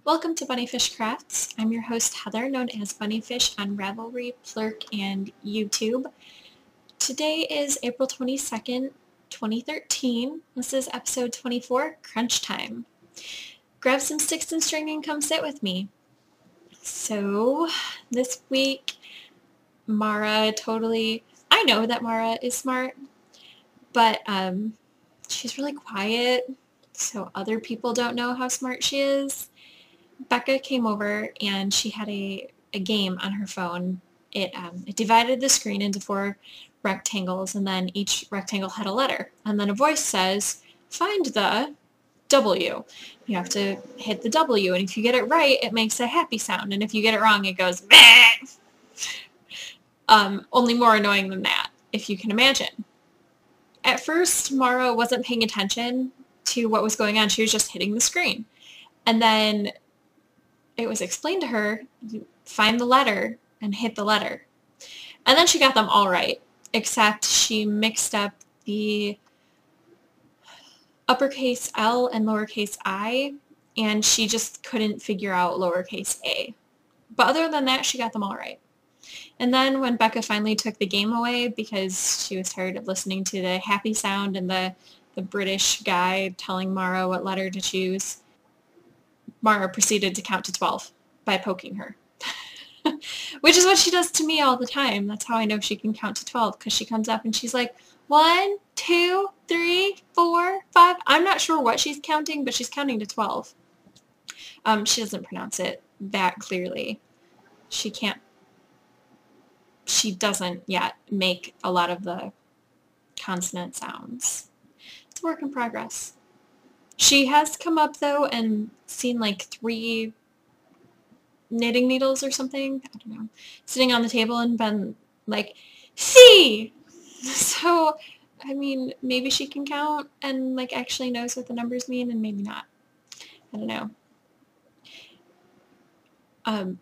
Welcome to Bunnyfish Crafts. I'm your host Heather, known as Bunnyfish on Ravelry, Plurk, and YouTube. Today is April 22nd, 2013. This is episode 24, Crunch Time. Grab some sticks and string and come sit with me. So, this week, I know that Mara is smart, but she's really quiet, so other people don't know how smart she is. Becca came over and she had a game on her phone. It divided the screen into 4 rectangles, and then each rectangle had a letter. And then a voice says, find the W. You have to hit the W, and if you get it right, it makes a happy sound. And if you get it wrong, it goes, bleh! Only more annoying than that, if you can imagine. At first, Mara wasn't paying attention to what was going on. She was just hitting the screen. And then it was explained to her, find the letter and hit the letter. And then she got them all right, except she mixed up the uppercase L and lowercase I, and she just couldn't figure out lowercase a. But other than that, she got them all right. And then when Becca finally took the game away because she was tired of listening to the happy sound and the British guy telling Mara what letter to choose, Mara proceeded to count to 12 by poking her. Which is what she does to me all the time. That's how I know she can count to 12, because she comes up and she's like, 1, 2, 3, 4, 5. I'm not sure what she's counting, but she's counting to 12. She doesn't pronounce it that clearly. She doesn't yet make a lot of the consonant sounds. It's a work in progress. She has come up, though, and seen like 3 knitting needles or something, I don't know, sitting on the table and been like, C! So, I mean, maybe she can count and like actually knows what the numbers mean, and maybe not. I don't know.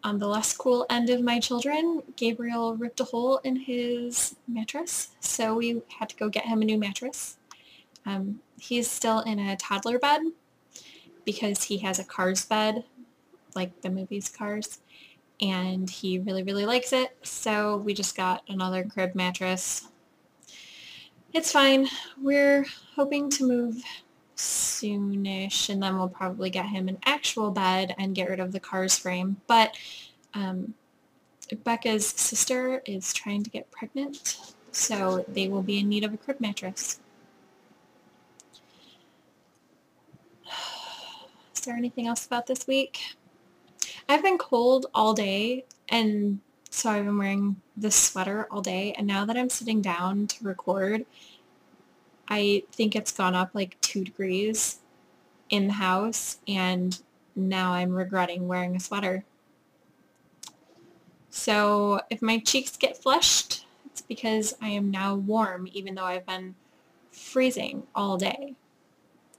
On the less cool end of my children, Gabriel ripped a hole in his mattress, so we had to go get him a new mattress. He's still in a toddler bed because he has a Cars bed, like the movies Cars, and he really, really likes it, so we just got another crib mattress. It's fine. We're hoping to move soonish, and then we'll probably get him an actual bed and get rid of the Cars frame, but Becca's sister is trying to get pregnant, so they will be in need of a crib mattress. Is there anything else about this week? I've been cold all day, and so I've been wearing this sweater all day, and now that I'm sitting down to record, I think it's gone up like 2 degrees in the house, and now I'm regretting wearing a sweater. So if my cheeks get flushed, it's because I am now warm, even though I've been freezing all day,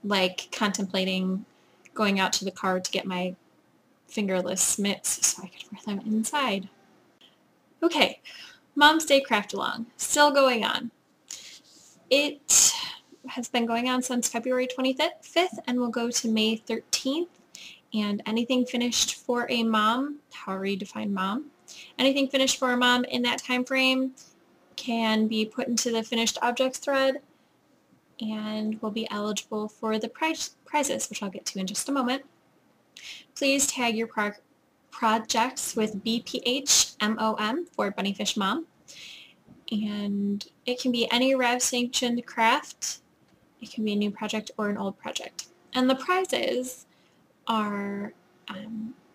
like contemplating going out to the car to get my fingerless mitts so I could wear them inside. Okay, Mom's Day Craft Along, still going on. It has been going on since February 25th and will go to May 13th, and anything finished for a mom, however you define mom, anything finished for a mom in that time frame can be put into the finished objects thread and will be eligible for the prizes, which I'll get to in just a moment. Please tag your projects with BPHMOM for Bunnyfish Mom. And it can be any RAV-sanctioned craft. It can be a new project or an old project. And the prizes are,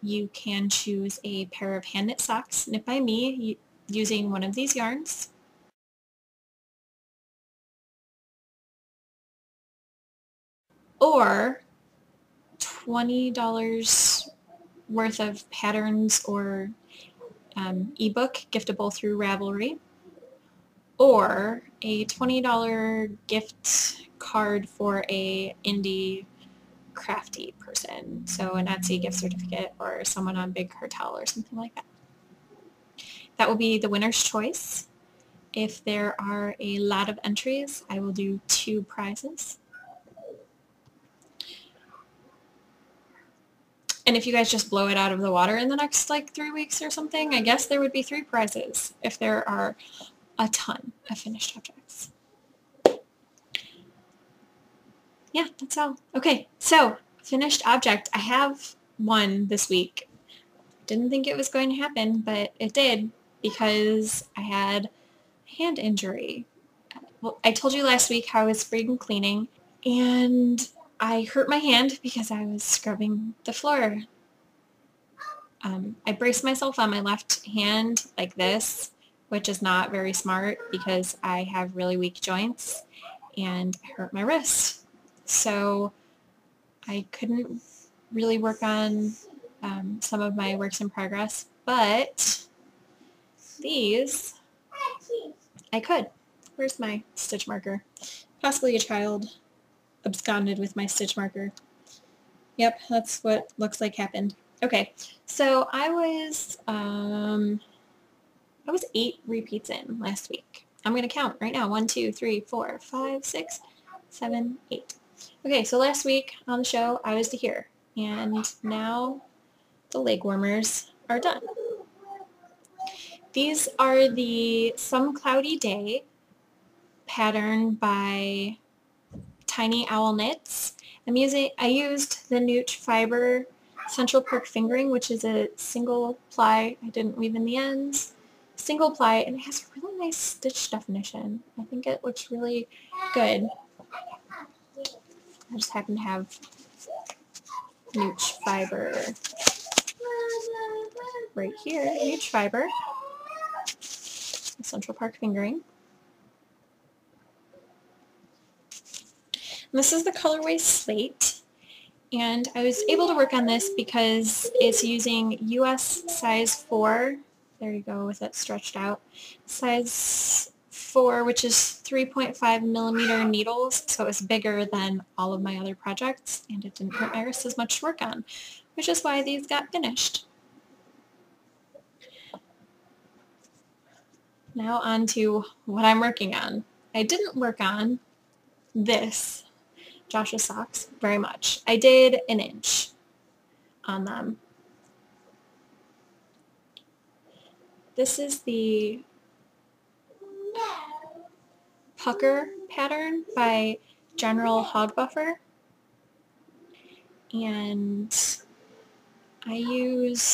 you can choose a pair of hand-knit socks knit by me using one of these yarns. Or $20 worth of patterns or ebook giftable through Ravelry, or a $20 gift card for a indie crafty person, so an Etsy gift certificate or someone on Big Cartel or something like that. That will be the winner's choice. If there are a lot of entries, I will do 2 prizes. And if you guys just blow it out of the water in the next like 3 weeks or something, I guess there would be 3 prizes if there are a ton of finished objects. Yeah, that's all. Okay, so finished object. I have one this week. Didn't think it was going to happen, but it did because I had a hand injury. Well, I told you last week how I was spring cleaning and I hurt my hand because I was scrubbing the floor. I braced myself on my left hand like this, which is not very smart because I have really weak joints, and I hurt my wrist. So I couldn't really work on some of my works in progress, but these I could. Where's my stitch marker? Possibly a child absconded with my stitch marker. Yep, that's what looks like happened. Okay, so I was 8 repeats in last week. I'm going to count right now. 1, 2, 3, 4, 5, 6, 7, 8. Okay, so last week on the show, I was to here. And now the leg warmers are done. These are the Some Cloudy Day pattern by Tiny Owl Knits. I used the Nooch Fiber Central Perk Fingering, which is a single ply. I didn't weave in the ends. Single ply, and it has a really nice stitch definition. I think it looks really good. I just happen to have Nooch Fiber right here. Nooch Fiber, Central Park Fingering. And this is the colorway Slate, and I was able to work on this because it's using US size 4. There you go with it stretched out. Size 4, which is 3.5 millimeter needles, so it's bigger than all of my other projects, and it didn't hurt my wrist as much to work on, which is why these got finished. Now on to what I'm working on. I didn't work on this Joshua socks very much. I did an inch on them. This is the pucker pattern by General Hog Buffer, and I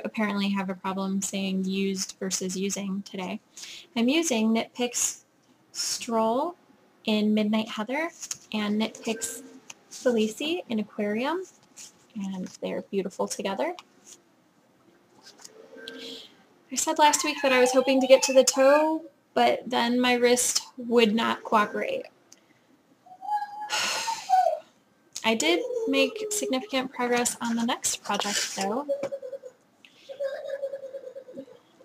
apparently have a problem saying used versus using today. I'm using Knit Picks Stroll in Midnight Heather and Knit Picks Felici in Aquarium, and they're beautiful together. I said last week that I was hoping to get to the toe, but then my wrist would not cooperate. I did make significant progress on the next project, though.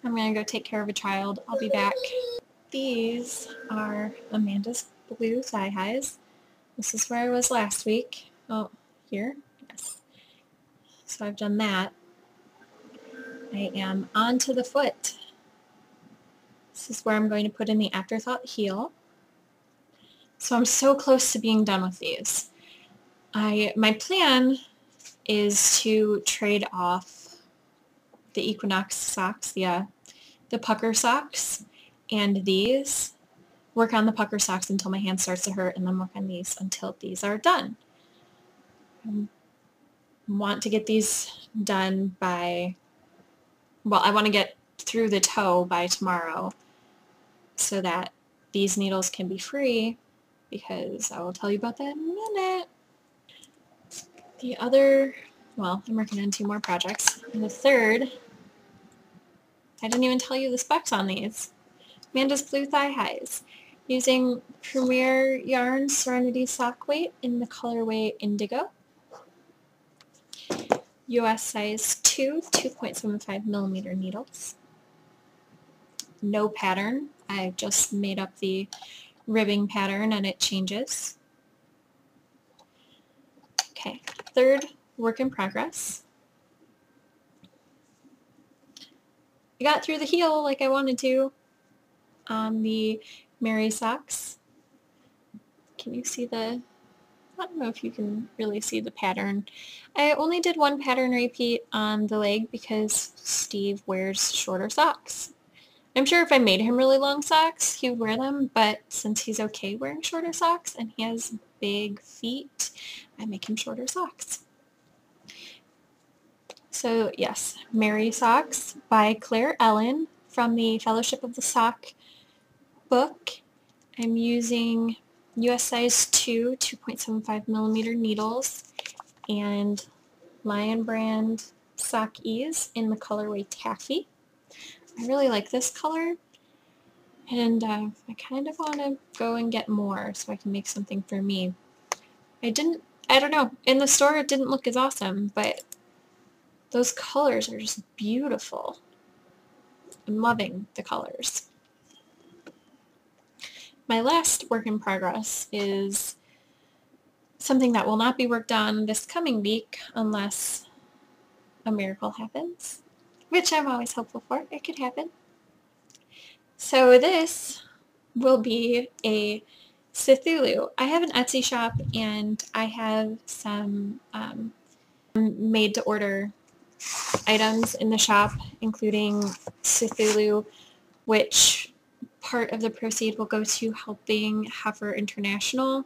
I'm going to go take care of a child. I'll be back. These are Amanda's blue thigh highs. This is where I was last week. Oh, here? Yes. So I've done that. I am on to the foot. This is where I'm going to put in the Afterthought heel. So I'm so close to being done with these. My plan is to trade off the Equinox socks, the pucker socks, and these. Work on the pucker socks until my hand starts to hurt, and then work on these until these are done. I want to get these done by, well, I want to get through the toe by tomorrow so that these needles can be free, because I will tell you about that in a minute. The other, well, I'm working on 2 more projects. And the third, I didn't even tell you the specs on these. Amanda's Blue Thigh Highs. Using Premier Yarn Serenity Sock Weight in the colorway Indigo. US size 2, 2.75 millimeter needles. No pattern. I just made up the ribbing pattern and it changes. Okay, third work in progress. I got through the heel like I wanted to on the Mary socks. Can you see the I don't know if you can really see the pattern. I only did one pattern repeat on the leg because Steve wears shorter socks. I'm sure if I made him really long socks, he would wear them, but since he's okay wearing shorter socks and he has big feet, I make him shorter socks. So yes, Merry Socks by Claire Ellen from the Fellowship of the Sock book. I'm using US size 2, 2.75 millimeter needles and Lion Brand Sock Ease in the colorway Taffy. I really like this color, and I kind of want to go and get more so I can make something for me. I don't know, in the store it didn't look as awesome, but those colors are just beautiful. I'm loving the colors. My last work in progress is something that will not be worked on this coming week unless a miracle happens, which I'm always hopeful for. It could happen. So this will be a Cthulhu. I have an Etsy shop and I have some made-to-order items in the shop, including Cthulhu, which part of the proceed will go to helping Heifer International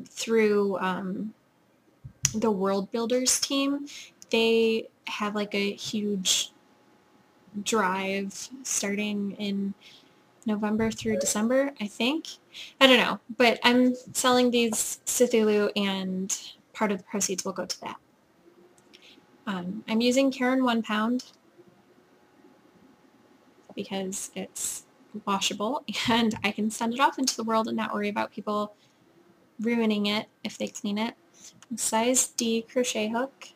through the World Builders team. They have like a huge drive starting in November through December, I think. I don't know, but I'm selling these Cthulhu and part of the proceeds will go to that. I'm using Caron 1 pound because it's washable and I can send it off into the world and not worry about people ruining it if they clean it. Size D crochet hook,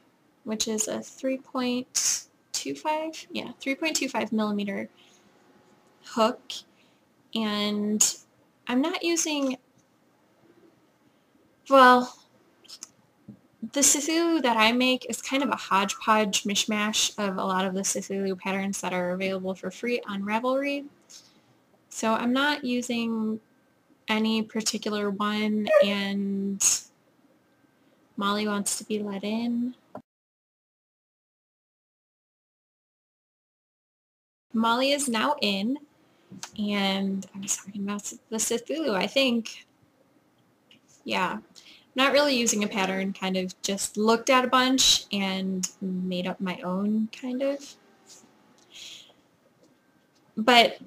which is a 3.25 millimeter hook, and I'm not using, well, the Cthulhu that I make is kind of a hodgepodge mishmash of a lot of the Cthulhu patterns that are available for free on Ravelry. So I'm not using any particular one, and Molly wants to be let in. Molly is now in, and I was talking about the Cthulhu, I think. Yeah. Not really using a pattern, kind of just looked at a bunch and made up my own, kind of. But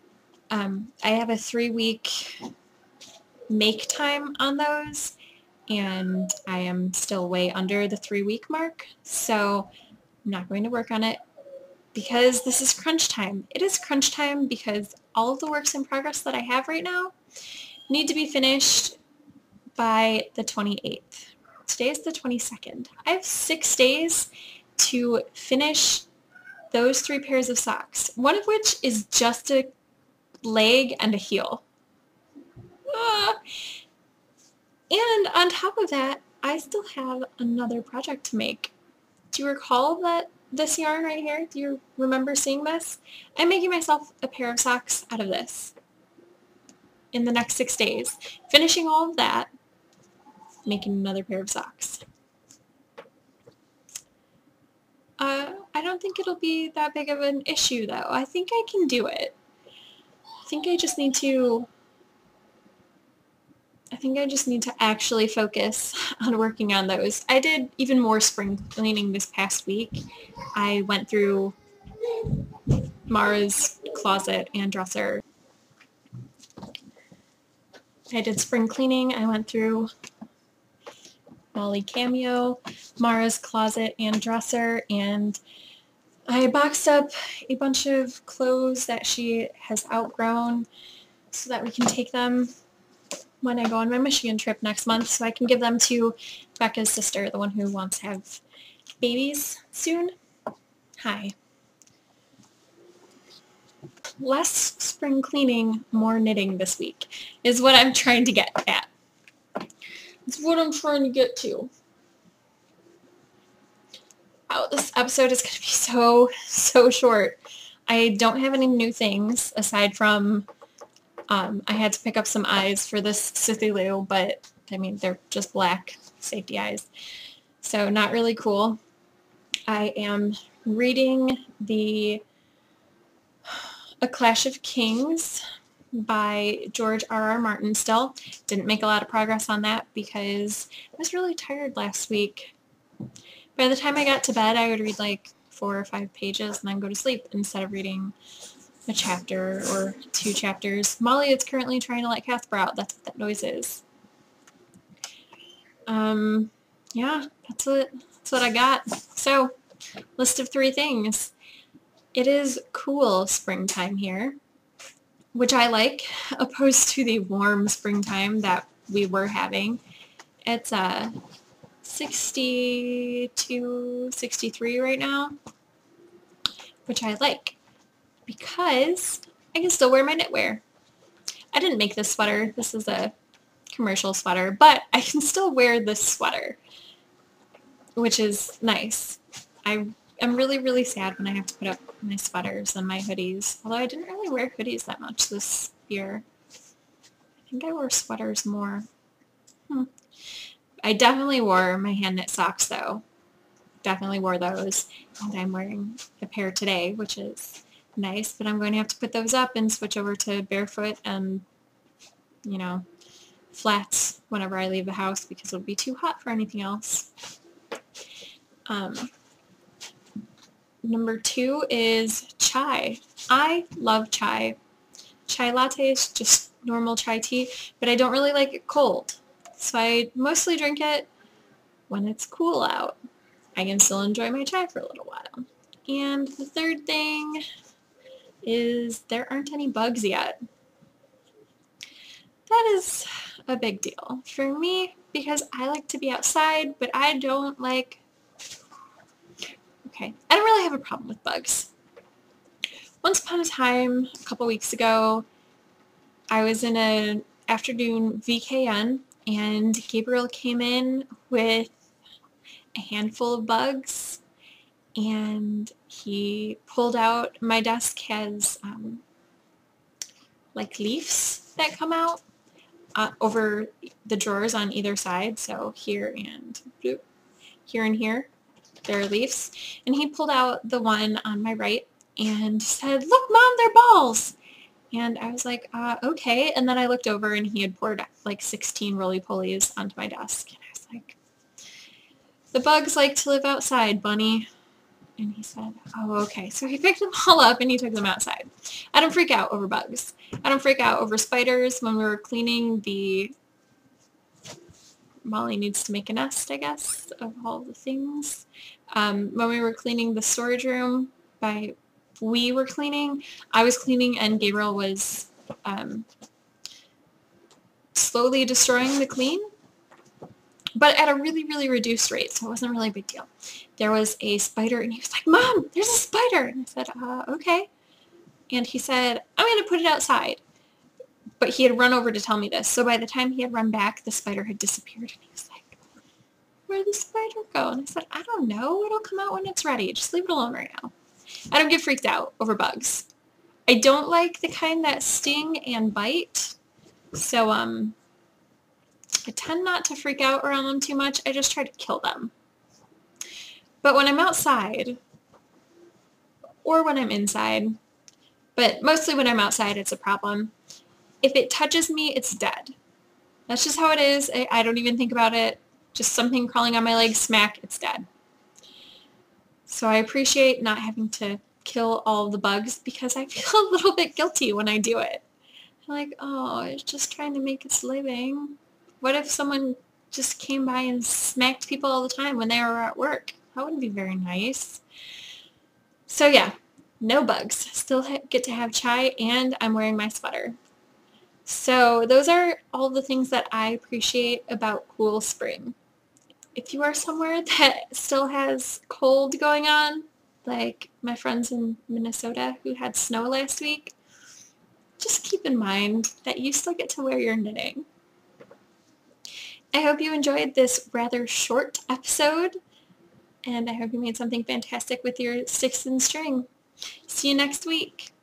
I have a 3-week make time on those, and I am still way under the 3-week mark, so I'm not going to work on it because this is crunch time. It is crunch time because all of the works in progress that I have right now need to be finished by the 28th. Today is the 22nd. I have 6 days to finish those 3 pairs of socks, one of which is just a leg and a heel. And on top of that, I still have another project to make. Do you recall that this yarn right here? Do you remember seeing this? I'm making myself a pair of socks out of this in the next 6 days. Finishing all of that, making another pair of socks. I don't think it'll be that big of an issue though. I think I can do it. I think I just need to actually focus on working on those. I did even more spring cleaning this past week. I went through Mara's closet and dresser. I did spring cleaning. I went through Molly Cameo, Mara's closet and dresser, and I boxed up a bunch of clothes that she has outgrown so that we can take them when I go on my Michigan trip next month, so I can give them to Becca's sister, the one who wants to have babies soon. Hi. Less spring cleaning, more knitting this week is what I'm trying to get at. It's what I'm trying to get to. Oh, this episode is going to be so short. I don't have any new things aside from I had to pick up some eyes for this Cthulhu, but I mean, they're just black safety eyes. So not really cool. I am reading A Clash of Kings by George R.R. Martin still. Didn't make a lot of progress on that because I was really tired last week. By the time I got to bed, I would read like 4 or 5 pages and then go to sleep instead of reading a chapter or 2 chapters. Molly is currently trying to let Casper out. That's what that noise is. Yeah, that's what I got. So, list of 3 things. It is cool springtime here, which I like, opposed to the warm springtime that we were having. It's 62, 63 right now, which I like because I can still wear my knitwear. I didn't make this sweater. This is a commercial sweater, but I can still wear this sweater, which is nice. I'm really, really sad when I have to put up my sweaters and my hoodies, although I didn't really wear hoodies that much this year. I think I wore sweaters more. I definitely wore my hand knit socks though. Definitely wore those. And I'm wearing a pair today, which is nice, but I'm going to have to put those up and switch over to barefoot and, you know, flats whenever I leave the house because it'll be too hot for anything else. Number 2 is chai. I love chai. Chai latte is just normal chai tea, but I don't really like it cold. So I mostly drink it when it's cool out. I can still enjoy my chai for a little while. And the 3rd thing is there aren't any bugs yet. That is a big deal for me because I like to be outside, but I don't like... Okay, I don't really have a problem with bugs. Once upon a time, a couple weeks ago, I was in an afternoon VKN and Gabriel came in with a handful of bugs and he pulled out, my desk has like leaves that come out over the drawers on either side, so here and here. There are leaves. And he pulled out the one on my right and said, "Look, Mom, they're balls." And I was like, okay. And then I looked over and he had poured like 16 roly-polies onto my desk. And I was like, "The bugs like to live outside, Bunny." And he said, "Oh, okay." So he picked them all up and he took them outside. I don't freak out over bugs. I don't freak out over spiders. When we were cleaning the... Molly needs to make a nest, I guess, of all the things. When we were cleaning the storage room, I was cleaning and Gabriel was slowly destroying the clean, but at a really, really reduced rate, so it wasn't really a big deal. There was a spider and he was like, "Mom, there's a spider." And I said, okay. And he said, "I'm going to put it outside." But he had run over to tell me this. So by the time he had run back, the spider had disappeared. And he was like, "Where'd the spider go?" And I said, "I don't know. It'll come out when it's ready. Just leave it alone right now." I don't get freaked out over bugs. I don't like the kind that sting and bite. So I tend not to freak out around them too much. I just try to kill them. But when I'm outside, or when I'm inside, but mostly when I'm outside, it's a problem. If it touches me, it's dead. That's just how it is. I don't even think about it. Just something crawling on my leg, smack, it's dead. So I appreciate not having to kill all the bugs because I feel a little bit guilty when I do it. I'm like, oh, it's just trying to make its living. What if someone just came by and smacked people all the time when they were at work? That wouldn't be very nice. So yeah, no bugs. Still get to have chai and I'm wearing my sweater. So those are all the things that I appreciate about cool spring. If you are somewhere that still has cold going on, like my friends in Minnesota who had snow last week, just keep in mind that you still get to wear your knitting. I hope you enjoyed this rather short episode, and I hope you made something fantastic with your sticks and string. See you next week.